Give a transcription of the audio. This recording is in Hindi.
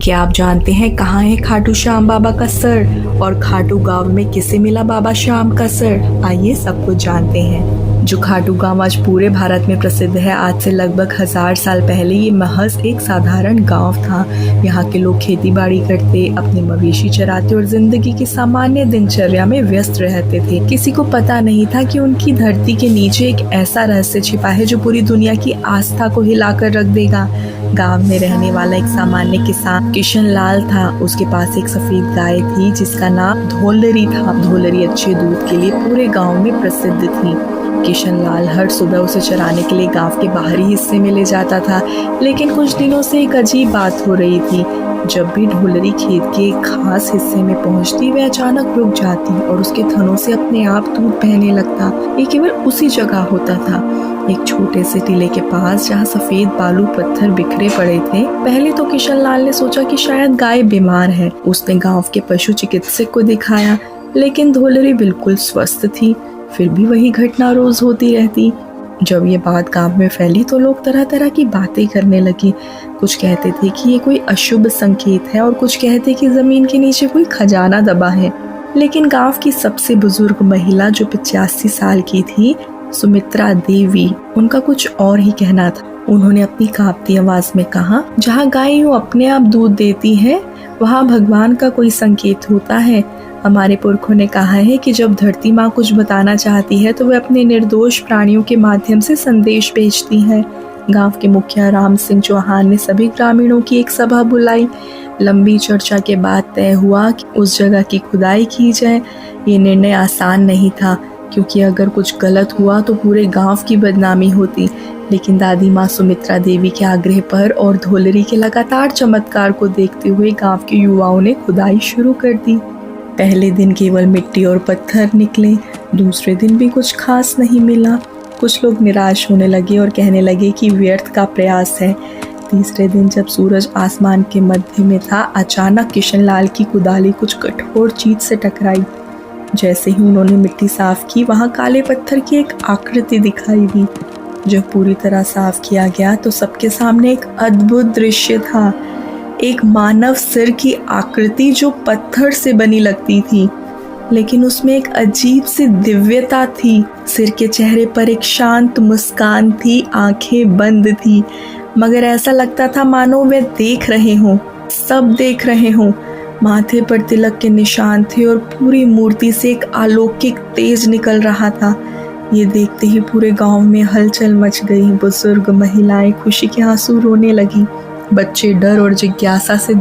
क्या आप जानते हैं कहाँ है खाटू श्याम बाबा का सर और खाटू गांव में किसे मिला बाबा श्याम का सर? आइए सब कुछ जानते हैं। जो खाटू गांव आज पूरे भारत में प्रसिद्ध है, आज से लगभग 1000 साल पहले ये महज एक साधारण गांव था। यहाँ के लोग खेती बाड़ी करते, अपने मवेशी चराते और जिंदगी की सामान्य दिनचर्या में व्यस्त रहते थे। किसी को पता नहीं था कि उनकी धरती के नीचे एक ऐसा रहस्य छिपा है जो पूरी दुनिया की आस्था को हिलाकर रख देगा। गांव में रहने वाला एक सामान्य किसान किशन लाल था। उसके पास एक सफेद गाय थी जिसका नाम धोलरी था। धोलरी अच्छे दूध के लिए पूरे गांव में प्रसिद्ध थी। किशन लाल हर सुबह उसे चराने के लिए गांव के बाहरी हिस्से में ले जाता था, लेकिन कुछ दिनों से एक अजीब बात हो रही थी। जब भी ढोलरी खेत के एक खास हिस्से में पहुंचती, वह अचानक रुक जाती और उसके थनों से अपने आप दूध बहने लगता। ये केवल उसी जगह होता था, एक छोटे से टीले के पास जहाँ सफेद बालू पत्थर बिखरे पड़े थे। पहले तो किशन लाल ने सोचा कि शायद गाय बीमार है। उसने गांव के पशु चिकित्सक को दिखाया, लेकिन ढोलरी बिल्कुल स्वस्थ थी। फिर भी वही घटना रोज होती रहती। जब ये बात गांव में फैली तो लोग तरह तरह की बातें करने लगे। कुछ कहते थे कि ये कोई अशुभ संकेत है और कुछ कहते कि जमीन के नीचे कोई खजाना दबा है। लेकिन गांव की सबसे बुजुर्ग महिला जो 85 साल की थी, सुमित्रा देवी, उनका कुछ और ही कहना था। उन्होंने अपनी कांपती आवाज में कहा, जहाँ गाय यूं अपने आप दूध देती है, वहाँ भगवान का कोई संकेत होता है। हमारे पुरखों ने कहा है कि जब धरती माँ कुछ बताना चाहती है तो वह अपने निर्दोष प्राणियों के माध्यम से संदेश भेजती है। गांव के मुखिया राम सिंह चौहान ने सभी ग्रामीणों की एक सभा बुलाई। लंबी चर्चा के बाद तय हुआ कि उस जगह की खुदाई की जाए। ये निर्णय आसान नहीं था, क्योंकि अगर कुछ गलत हुआ तो पूरे गांव की बदनामी होती। लेकिन दादी माँ सुमित्रा देवी के आग्रह पर और ढोलरी के लगातार चमत्कार को देखते हुए गांव के युवाओं ने खुदाई शुरू कर दी। पहले दिन केवल मिट्टी और पत्थर निकले, दूसरे दिन भी कुछ खास नहीं मिला। कुछ लोग निराश होने लगे और कहने लगे कि व्यर्थ का प्रयास है। तीसरे दिन जब सूरज आसमान के मध्य में था, अचानक किशन लाल की कुदाली कुछ कठोर चीज से टकराई। जैसे ही उन्होंने मिट्टी साफ की, वहां काले पत्थर की एक आकृति दिखाई दी। जब पूरी तरह साफ किया गया तो सबके सामने एक अद्भुत दृश्य था। एक मानव सिर की आकृति जो पत्थर से बनी लगती थी, लेकिन उसमें एक अजीब सी दिव्यता थी। सिर के चेहरे पर एक शांत मुस्कान थी, आंखें बंद थी, मगर ऐसा लगता था मानो वे देख रहे हों, सब देख रहे हों। माथे पर तिलक के निशान थे और पूरी मूर्ति से एक अलौकिक तेज निकल रहा था। ये देखते ही पूरे गांव में हलचल मच गई। बुजुर्ग, महिलाएं खुशी के आंसू रोने लगी। बच्चे डर और जिज्ञासा से